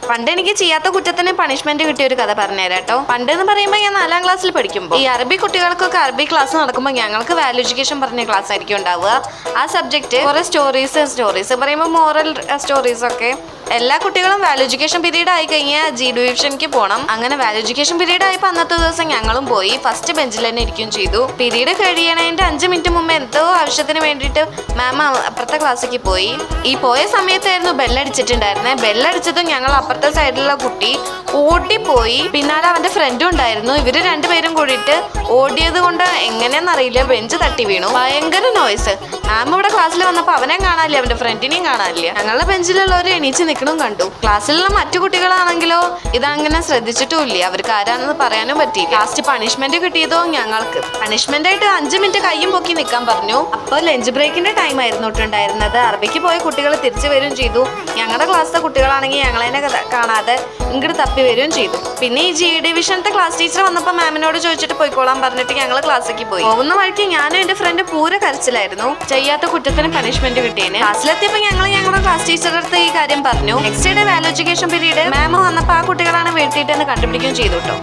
പണ്ട് എനിക്ക് ചെയ്യാത്ത കുറ്റത്തിന് പണിഷ്മെന്റ് കിട്ടിയ ഒരു കഥ പറഞ്ഞുതരാം കേട്ടോ. പണ്ട് എന്ന് പറയുമ്പോൾ ഞാൻ 4ാം ക്ലാസ്സിൽ പഠിക്കുമ്പോൾ ഈ അറബി കുട്ടികൾക്കൊക്കെ അറബി ക്ലാസ് നടക്കുമ്പോൾ ഞങ്ങൾക്ക് വാല്യൂ എഡ്യൂക്കേഷൻ പറഞ്ഞ ക്ലാസ് ആയിരിക്കും ഉണ്ടാവുക. ആ സബ്ജക്ട് കുറെ സ്റ്റോറീസ് പറയുമ്പോൾ മോറൽ സ്റ്റോറീസ് ഒക്കെ. എല്ലാ കുട്ടികളും വാല്യൂ എഡ്യൂക്കേഷൻ പീരീഡ് ആയി കഴിഞ്ഞാൽ ജി ഡിവിഷനിക്ക് പോകണം. അങ്ങനെ വാല്യൂ എഡ്യൂക്കേഷൻ പീരീഡ് ആയപ്പോൾ അന്നത്തെ ദിവസം ഞങ്ങളും പോയി. ഫസ്റ്റ് ബെഞ്ചിൽ തന്നെ ഇരിക്കുകയും ചെയ്തു. പീരീഡ് കഴിയണതിന്റെ 5 മിനിറ്റ് മുമ്പ് എന്തോ ആവശ്യത്തിന് വേണ്ടിയിട്ട് മാം അപ്പുറത്തെ ക്ലാസ്സിലേക്ക് പോയി. ഈ പോയ സമയത്തായിരുന്നു ബെല്ലടിച്ചിട്ടുണ്ടായിരുന്നത്. ബെല്ലടിച്ചതും ഞങ്ങൾ അപ്പുറത്തെ സൈഡിലുള്ള കുട്ടി ഓടിപ്പോയി. പിന്നാലെ അവന്റെ ഫ്രണ്ടും ഉണ്ടായിരുന്നു. ഇവര് രണ്ടുപേരും കൂടിയിട്ട് ഓടിയത് കൊണ്ട് എങ്ങനെയാണെന്നറിയില്ല ബെഞ്ച് തട്ടി വീണു. ഭയങ്കര നോയ്സ്. മാം ഇവിടെ ക്ലാസ്സിൽ വന്നപ്പോൾ അവനെ കാണാനില്ല, അവന്റെ ഫ്രണ്ടിനെയും കാണാനില്ല. ഞങ്ങളുടെ ബെഞ്ചിലുള്ളവർ എണീച്ച് നിൽക്കണും കണ്ടു. ക്ലാസ്സിലുള്ള മറ്റു കുട്ടികളാണെങ്കിലോ ഇതങ്ങനെ ശ്രദ്ധിച്ചിട്ടും ഇല്ല. അവർക്ക് ആരാണെന്ന് പറയാനും പറ്റിയില്ല. ലാസ്റ്റ് പണിഷ്മെന്റ് കിട്ടിയതോ ഞങ്ങൾക്ക്. പണിഷ്മെന്റ് ആയിട്ട് 5 മിനിറ്റ് കയ്യും പൊക്കി നിൽക്കാൻ പറഞ്ഞു. അപ്പോൾ ലഞ്ച് ബ്രേക്കിന്റെ ടൈം ആയിരുന്നു ഉണ്ടായിരുന്നത്. അറബിക്ക് പോയ കുട്ടികൾ തിരിച്ചു വരും ചെയ്തു. ഞങ്ങളുടെ ക്ലാസ്സിലെ കുട്ടികളാണെങ്കിൽ ഞങ്ങളെന്നെ കാണാതെ ഇങ്ങോട്ട് തപ്പി വരികയും ചെയ്തു. പിന്നെ ഈ ജി ഡിവിഷനത്തെ ക്ലാസ് ടീച്ചർ വന്നപ്പോൾ മാമിനോട് ചോദിച്ചിട്ട് പോയിക്കോളാൻ പറഞ്ഞിട്ട് ഞങ്ങൾ ക്ലാസ്സിലേക്ക് പോയി. പോകുന്ന വഴിക്ക് ഞാനും എന്റെ ഫ്രണ്ട് പൂര കരച്ചിലായിരുന്നു. ചെയ്യാത്ത കുറ്റത്തിന് പണിഷ്മെന്റ് കിട്ടിയേനെ. ക്ലാസ്സിലെത്തിയപ്പോൾ ഞങ്ങളുടെ ക്ലാസ് ടീച്ചറുടെ അടുത്ത് ഈ കാര്യം പറഞ്ഞു. Next day value education period ma'am വന്നപ്പോൾ ആ കുട്ടികളാണ് വീഴ്ത്തിയിട്ടെന്ന് കണ്ടുപിടിക്കുകയും ചെയ്തു കേട്ടോ.